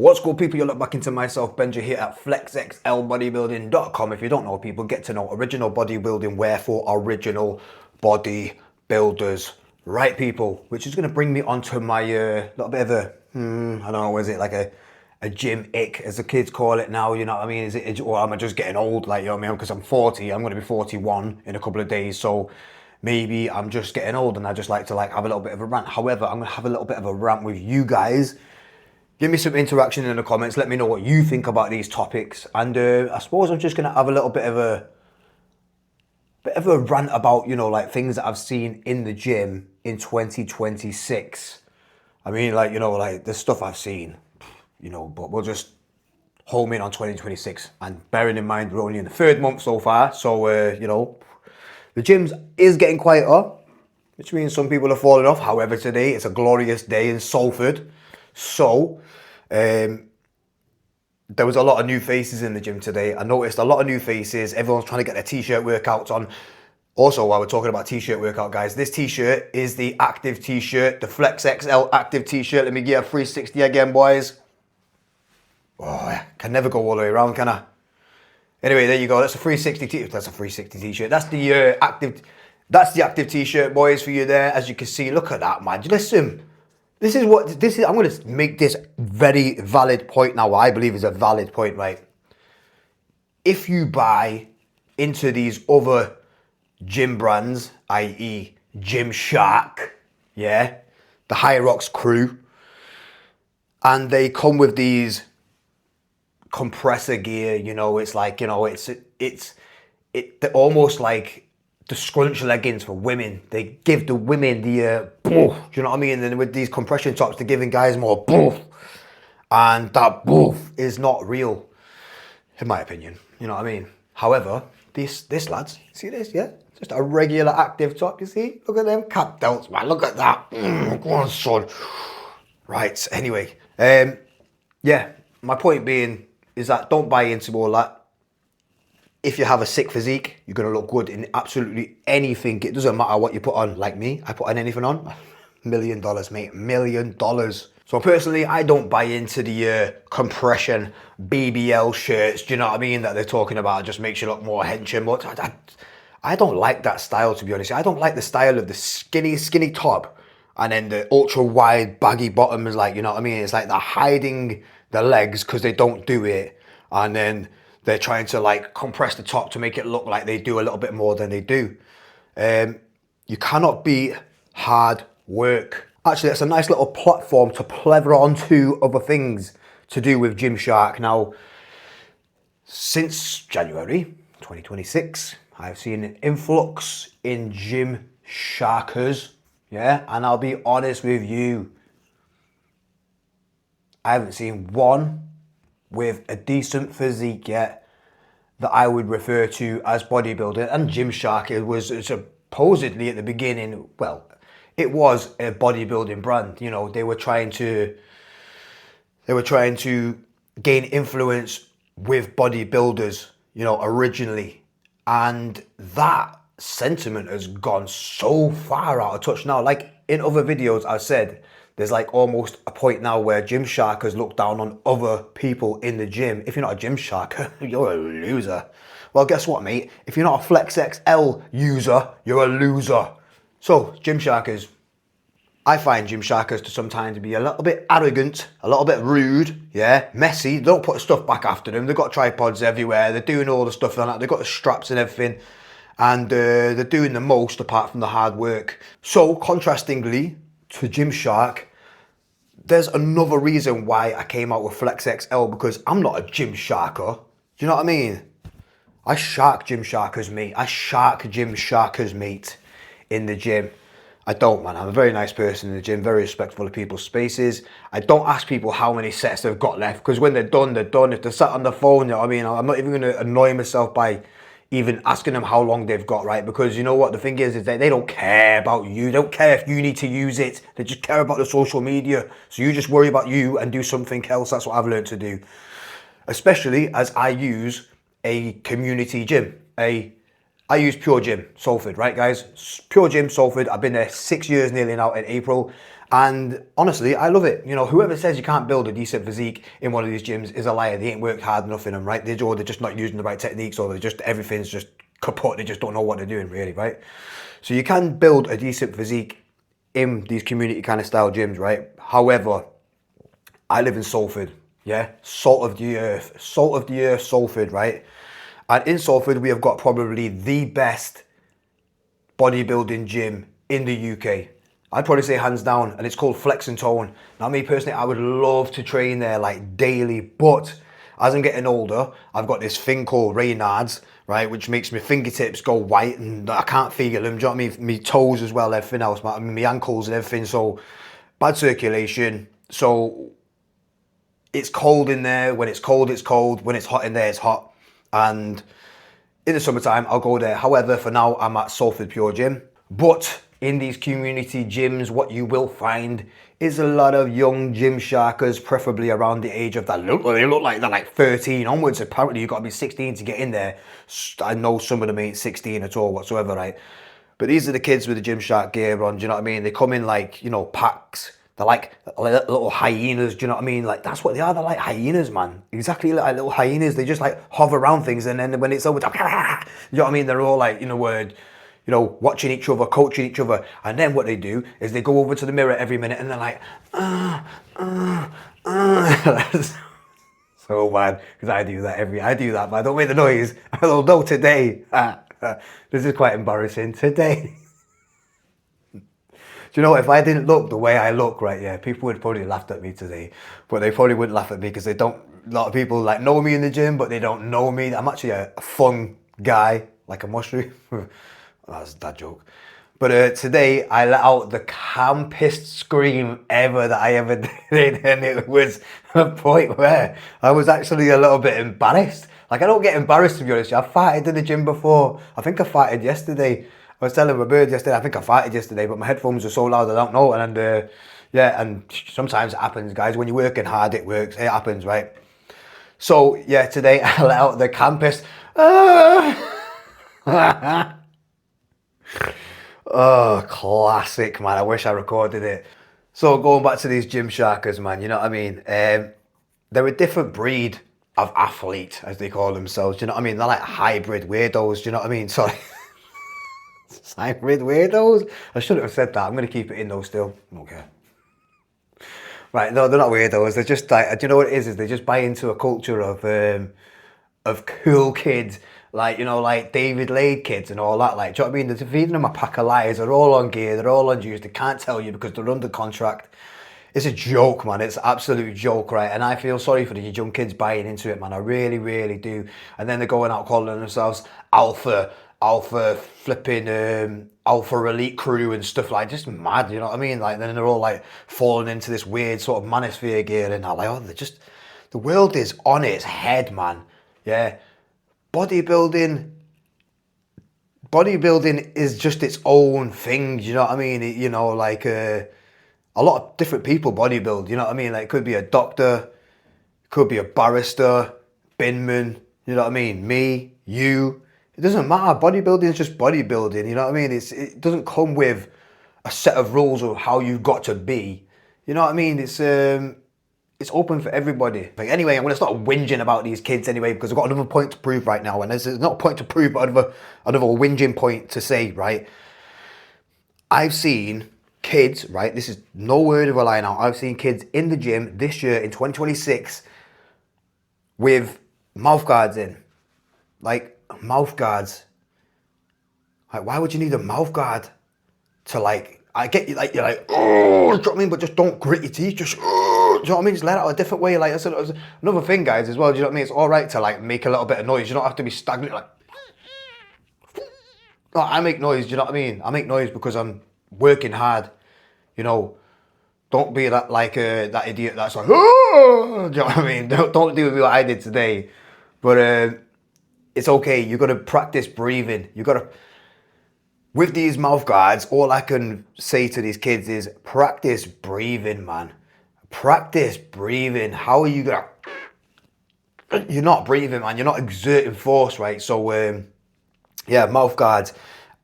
What's good, people? You'll look back into myself, Benja, here at flexxlbodybuilding.com. If you don't know, people, get to know original bodybuilding, wherefore original bodybuilders. Right, people? Which is going to bring me onto my little bit of a, I don't know, is it like a gym ick, as the kids call it now, you know what I mean? Is it, or am I just getting old, like, you know what I mean? Because I'm 40, I'm going to be 41 in a couple of days, so maybe I'm just getting old and I just like to have a little bit of a rant. However, I'm going to have a little bit of a rant with you guys. Give me some interaction in the comments. Let me know what you think about these topics. And I suppose I'm just going to have a little bit of a rant about, you know, like things that I've seen in the gym in 2026. I mean, like, you know, like the stuff I've seen, you know, but we'll just home in on 2026. And bearing in mind, we're only in the third month so far. So, you know, the gym is getting quieter, which means some people are falling off. However, today it's a glorious day in Salford. So, there was a lot of new faces in the gym today. I noticed a lot of new faces. Everyone's trying to get their t-shirt workouts on. Also, while we're talking about t-shirt workout, guys, this t-shirt is the active t-shirt, the Flex XL active t-shirt. Let me get a 360 again, boys. Oh, I can never go all the way around, can I? Anyway, there you go. That's a 360 t-shirt. That's a 360 t-shirt. That's the active. That's the active t-shirt, boys, for you there. As you can see, look at that, man. Listen. This is. I'm going to make this very valid point now. What I believe is a valid point, right? If you buy into these other gym brands, i.e. Gymshark, yeah, the Hyrox crew, and they come with these compressor gear, you know, it's like, you know, they're almost like the scrunch leggings for women. They give the women the boof, do you know what I mean? And then with these compression tops, they're giving guys more boof, and that boof is not real, in my opinion. You know what I mean? However, this lads, see this? Yeah, just a regular active top. You see? Look at them cap delts, man. Look at that. Go on, son. Right. Anyway, yeah. My point being is that don't buy into all that. If you have a sick physique, you're going to look good in absolutely anything. It doesn't matter what you put on. Like me, I put on anything on. $1 million, mate. $1 million. So personally, I don't buy into the compression BBL shirts. Do you know what I mean? That they're talking about. It just makes you look more henching. But I don't like that style, to be honest. I don't like the style of the skinny top and then the ultra wide baggy bottoms. Like, you know what I mean? It's like they're hiding the legs because they don't do it. And then they're trying to like compress the top to make it look like they do a little bit more than they do. You cannot beat hard work. Actually, that's a nice little platform to pleather onto other things to do with Gymshark. Now, since January 2026, I've seen an influx in Gymsharkers. Yeah, and I'll be honest with you, I haven't seen one with a decent physique yet that I would refer to as bodybuilder. And Gymshark, it was supposedly at the beginning, well, it was a bodybuilding brand. You know, they were trying to gain influence with bodybuilders, you know, originally. And that sentiment has gone so far out of touch now. Like in other videos I've said, there's like almost a point now where Gymsharkers look down on other people in the gym. If you're not a Gymsharker, you're a loser. Well, guess what, mate? If you're not a Flex XL user, you're a loser. So, Gymsharkers, I find Gymsharkers to sometimes be a little bit arrogant, a little bit rude, yeah, messy. They don't put stuff back after them. They've got tripods everywhere. They're doing all the stuff like that. They've got the straps and everything. And they're doing the most apart from the hard work. So, contrastingly to Gymshark, there's another reason why I came out with Flex XL, because I'm not a Gymsharker. Do you know what I mean? I shark Gymsharkers, mate. I shark Gymsharkers, mate, in the gym. I don't, man. I'm a very nice person in the gym, very respectful of people's spaces. I don't ask people how many sets they've got left, because when they're done, they're done. If they're sat on the phone, you know what I mean? I'm not even going to annoy myself by even asking them how long they've got, right? Because you know what the thing is that they don't care about you. They don't care if you need to use it. They just care about the social media. So you just worry about you and do something else. That's what I've learned to do. Especially as I use a community gym. I use Pure Gym, Salford, right guys? Pure Gym, Salford. I've been there 6 years nearly now in April. And honestly, I love it. You know, whoever says you can't build a decent physique in one of these gyms is a liar. They ain't worked hard enough in them, right? They're just not using the right techniques, or everything's just kaput. They just don't know what they're doing, really, right? So you can build a decent physique in these community kind of style gyms, right? However, I live in Salford, yeah? Salt of the earth, Salford, right? And in Salford, we have got probably the best bodybuilding gym in the UK. I'd probably say hands down, and it's called Flex and Tone. Now, me personally, I would love to train there like daily, but as I'm getting older, I've got this thing called Raynaud's, right, which makes my fingertips go white and I can't feel them. Do you know what I mean? My toes as well, everything else, my ankles and everything. So bad circulation. So it's cold in there. When it's cold, it's cold. When it's hot in there, it's hot. And in the summertime, I'll go there. However, for now, I'm at Salford Pure Gym. But in these community gyms, what you will find is a lot of young Gymsharkers, preferably around the age of that. They look like they're like 13 onwards. Apparently, you've got to be 16 to get in there. I know some of them ain't 16 at all whatsoever, right? But these are the kids with the Gymshark gear on, do you know what I mean? They come in like, you know, packs. They're like little hyenas, do you know what I mean? Like, that's what they are. They're like hyenas, man. Exactly like little hyenas. They just like hover around things, and then when it's over, you know what I mean? They're all like, watching each other, coaching each other. And then what they do is they go over to the mirror every minute and they're like, so bad, because I do that, but I don't make the noise. Although today, this is quite embarrassing today. Do you know what? If I didn't look the way I look right, yeah, people would probably laughed at me today. But they probably wouldn't laugh at me because a lot of people like know me in the gym, but they don't know me. I'm actually a fun guy, like a mushroom. That's a dad joke. But today I let out the campest scream ever that I ever did, and it was a point where I was actually a little bit embarrassed. Like, I don't get embarrassed, to be honest. I've farted in the gym before. I think I farted yesterday. I was telling my bird yesterday, I think I farted yesterday, but my headphones are so loud I don't know. And and sometimes it happens, guys. When you're working hard, it works. It happens, right? So yeah, today I let out the campest. Oh, classic, man. I wish I recorded it. So going back to these Gymsharkers, man, you know what I mean? They're a different breed of athlete, as they call themselves. Do you know what I mean? They're like hybrid weirdos. Do you know what I mean? Sorry. Hybrid weirdos? I shouldn't have said that. I'm going to keep it in though still. Okay. Right, no, they're not weirdos. They're just like, do you know what it is? They just buy into a culture of cool kids, like, you know, like David Lade kids and all that. Like, do you know what I mean? They're feeding them a pack of lies. They're all on gear. They're all on juice. They can't tell you because they're under contract. It's a joke, man. It's an absolute joke, right? And I feel sorry for the young kids buying into it, man. I really, really do. And then they're going out calling themselves alpha flipping alpha elite crew and stuff, like, just mad, you know what I mean? Like, then they're all like falling into this weird sort of manosphere gear, and I'm like, oh, the world is on its head, man. Yeah, bodybuilding is just its own thing, you know what I mean? A lot of different people bodybuild, you know what I mean? Like, it could be a doctor, could be a barrister, binman, you know what I mean? Me, you. It doesn't matter. Bodybuilding is just bodybuilding. You know what I mean? It doesn't come with a set of rules of how you've got to be. You know what I mean? It's open for everybody. Like, anyway, I'm gonna start whinging about these kids anyway, because I've got another point to prove right now, and there's not a point to prove, but another whinging point to say. Right? I've seen kids. Right? This is no word of a lie now. I've seen kids in the gym this year in 2026 with mouth guards in, like. Mouth guards. Like, why would you need a mouth guard to, like, I get you, like, you're like, oh, do you know what I mean? But just don't grit your teeth, just, oh, do you know what I mean? Just let out a different way. Like, that's another thing, guys, as well. Do you know what I mean? It's all right to, like, make a little bit of noise. You don't have to be stagnant, like, no, I make noise, do you know what I mean? I make noise because I'm working hard, you know. Don't be that, like, that idiot that's like, oh, do you know what I mean? Don't do what I did today. But, it's okay. You got to practice breathing. You got to, with these mouth guards, all I can say to these kids is practice breathing, man. Practice breathing. How are you going to, you're not breathing, man. You're not exerting force, right? So, yeah, mouth guards,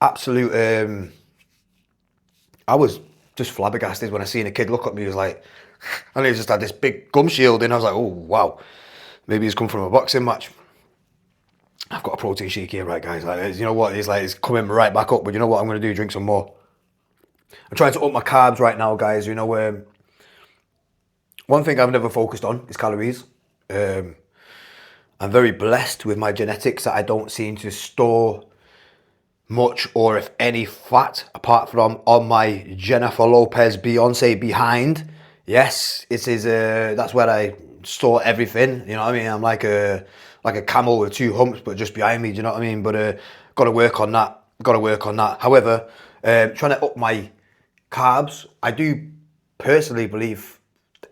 absolute, I was just flabbergasted when I seen a kid look at me. He was like, and he just had this big gum shield, and I was like, oh wow, maybe he's come from a boxing match. I've got a protein shake here, right, guys? Like, you know what? He's like, it's coming right back up. But you know what I'm going to do? Drink some more. I'm trying to up my carbs right now, guys. You know, one thing I've never focused on is calories. I'm very blessed with my genetics that I don't seem to store much or if any fat apart from on my Jennifer Lopez Beyonce behind. Yes, it is. That's where I store everything. You know what I mean? I'm like a camel with two humps, but just behind me. Do you know what I mean? But got to work on that. Got to work on that. However, trying to up my carbs, I do personally believe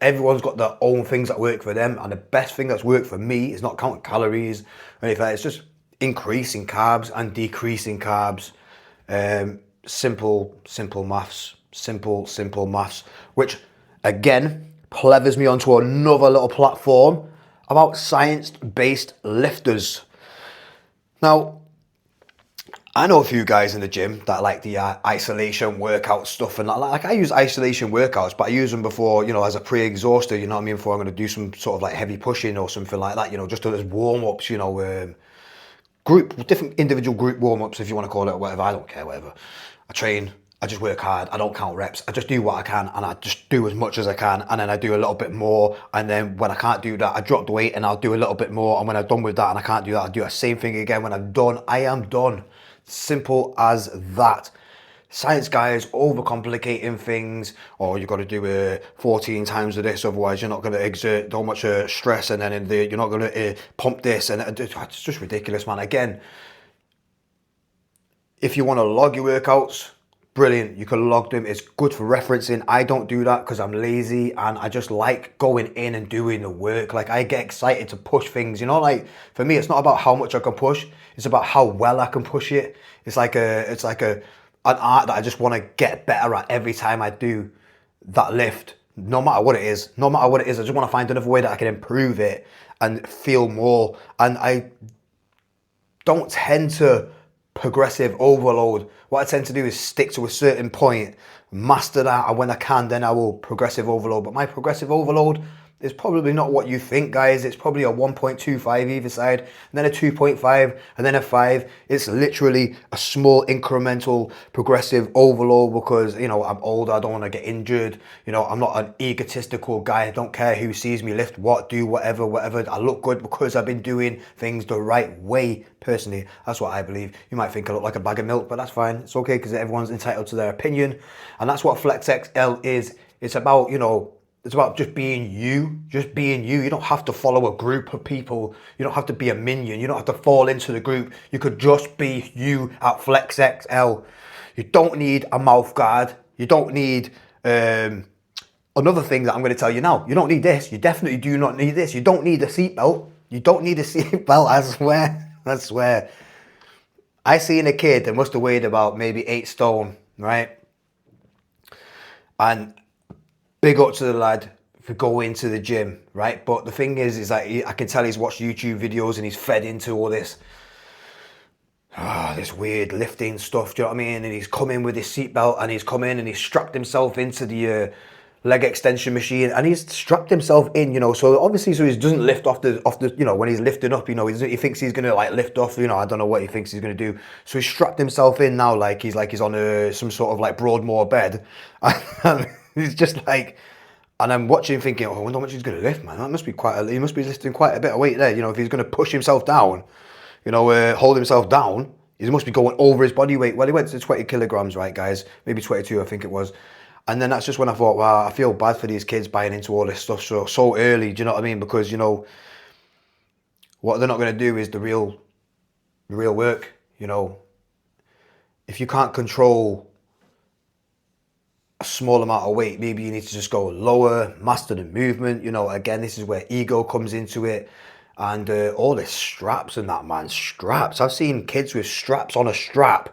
everyone's got their own things that work for them, and the best thing that's worked for me is not counting calories or anything. It's just increasing carbs and decreasing carbs. Simple maths. Simple maths. Which again plethers me onto another little platform about science-based lifters. Now, I know a few guys in the gym that like the isolation workout stuff, and like I use isolation workouts, but I use them before, you know, as a pre-exhauster, you know what I mean, before I'm going to do some sort of like heavy pushing or something like that, you know, just as warm-ups, you know, different individual group warm-ups, if you want to call it, or whatever. I don't care, whatever. I train, I just work hard, I don't count reps, I just do what I can, and I just do as much as I can, and then I do a little bit more, and then when I can't do that, I drop the weight and I'll do a little bit more, and when I'm done with that and I can't do that, I'll do the same thing again. When I'm done, I am done. Simple as that. Science guys overcomplicating things, or you've got to do 14 times of this, otherwise you're not going to exert so much stress, and then you're not going to pump this, and it's just ridiculous, man. Again, if you want to log your workouts, brilliant, you can log them. It's good for referencing. I don't do that because I'm lazy, and I just like going in and doing the work. Like, I get excited to push things, you know, like for me, it's not about how much I can push, it's about how well I can push it. It's like an art that I just want to get better at every time I do that lift, no matter what it is. I just want to find another way that I can improve it and feel more. And I don't tend to progressive overload. What I tend to do is stick to a certain point, master that, and when I can, then I will progressive overload. But my progressive overload is probably not what you think, guys. It's probably a 1.25 either side, and then a 2.5, and then a 5. It's literally a small incremental progressive overload because, you know, I'm older, I don't want to get injured. You know, I'm not an egotistical guy. I don't care who sees me lift what, do whatever. I look good because I've been doing things the right way, personally. That's what I believe. You might think I look like a bag of milk, but that's fine. It's okay because everyone's entitled to their opinion. And that's what Flex XL is. It's about, you know, it's about just being you. You don't have to follow a group of people. You don't have to be a minion. You don't have to fall into the group. You could just be you at Flex XL. You don't need a mouth guard. You don't need another thing that I'm going to tell you now. You don't need this. You definitely do not need this. You don't need a seatbelt. You don't need a seatbelt, I swear. I seen a kid that must have weighed about maybe 8 stone, right? And big up to the lad for going to the gym, right? But the thing is like, I can tell he's watched YouTube videos and he's fed into all this weird lifting stuff, do you know what I mean? And he's come in with his seatbelt, and he's come in and he's strapped himself into the leg extension machine, and he's strapped himself in, you know, so obviously, so he doesn't lift off the, you know, when he's lifting up, you know, he thinks he's gonna like lift off, you know, I don't know what he thinks he's gonna do. So he's strapped himself in now, like he's on some sort of like Broadmoor bed, and he's just like, and I'm watching thinking, oh, I wonder how much he's gonna lift, man. That must be he must be lifting quite a bit of weight there, you know, if he's gonna push himself down, you know, hold himself down, he must be going over his body weight. Well, he went to 20 kilograms, right, guys? Maybe 22, I think it was. And then that's just when I thought, wow, I feel bad for these kids buying into all this stuff so early. Do you know what I mean? Because, you know, what they're not going to do is the real work. You know, if you can't control a small amount of weight, maybe you need to just go lower, master the movement. You know, again, this is where ego comes into it. And all this straps and that, man, straps. I've seen kids with straps on a strap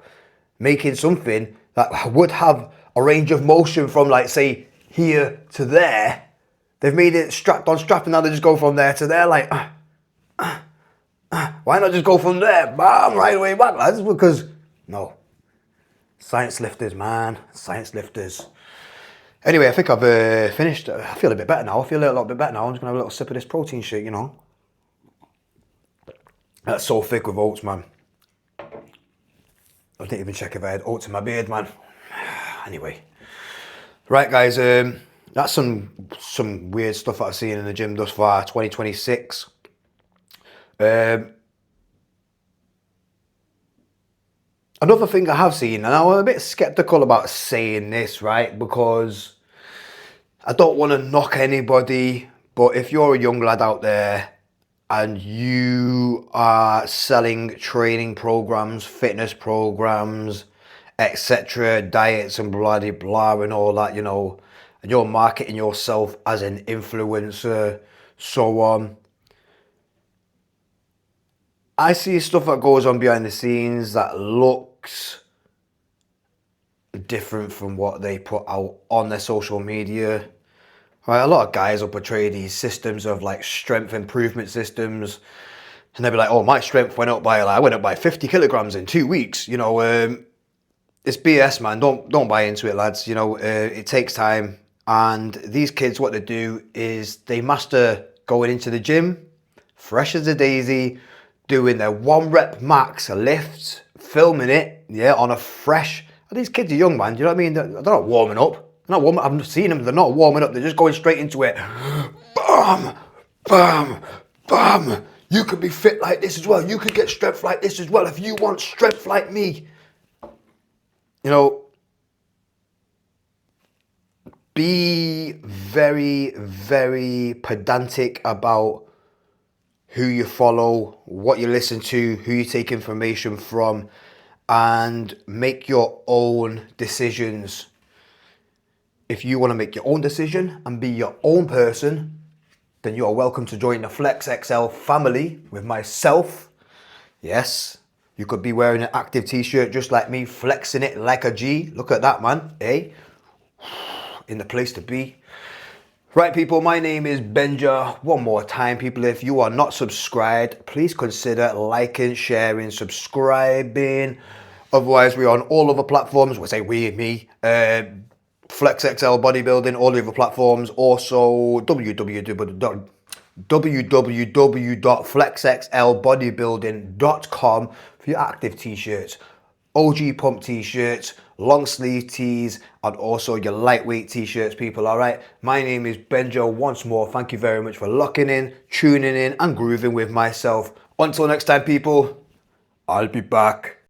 making something that would have a range of motion from, like, say, here to there. They've made it strapped on strap, and now they just go from there to there, like, why not just go from there, bam, right away back, lads? Because, no. Science lifters, man. Science lifters. Anyway, I think I've finished. I feel a bit better now. I feel a little bit better now. I'm just going to have a little sip of this protein shake, you know. That's so thick with oats, man. I didn't even check if I had oats in my beard, man. Anyway. Right, guys. That's some weird stuff that I've seen in the gym thus far, 2026. Another thing I have seen, and I'm a bit skeptical about saying this, right? Because I don't want to knock anybody, but if you're a young lad out there and you are selling training programs, fitness programs, etc., diets and blah blah blah and all that, you know, and you're marketing yourself as an influencer, so on. I see stuff that goes on behind the scenes that looks different from what they put out on their social media. Right, a lot of guys will portray these systems of like strength improvement systems, and they'll be like, "Oh, my strength went up by I went up by 50 kilograms in 2 weeks." You know, it's BS, man. Don't buy into it, lads. You know, it takes time, and these kids, what they do is they master going into the gym, fresh as a daisy, doing their 1 rep max lifts, filming it, yeah, on a fresh. These kids are young, man. You know what I mean? They're not warming up. They're not warming. I've seen them. They're not warming up. They're just going straight into it. Bam, bam, bam. You could be fit like this as well. You could get strength like this as well if you want strength like me. You know, be very, very pedantic about who you follow, what you listen to, who you take information from, and make your own decisions. If you want to make your own decision and be your own person, then you are welcome to join the Flex XL family with myself. Yes, you could be wearing an active t-shirt just like me, flexing it like a G. Look at that, man, eh? In the place to be. Right, people, my name is Benja. One more time, people, if you are not subscribed, please consider liking, sharing, subscribing. Otherwise, we're on all other platforms. We say we and me. Flex XL Bodybuilding, all the other platforms. Also, www.flexxlbodybuilding.com for your active t-shirts, OG pump t-shirts, long sleeve tees, and also your lightweight t-shirts, people. All right, my name is Benjo. Once more, thank you very much for locking in, tuning in, and grooving with myself. Until next time, people, I'll be back.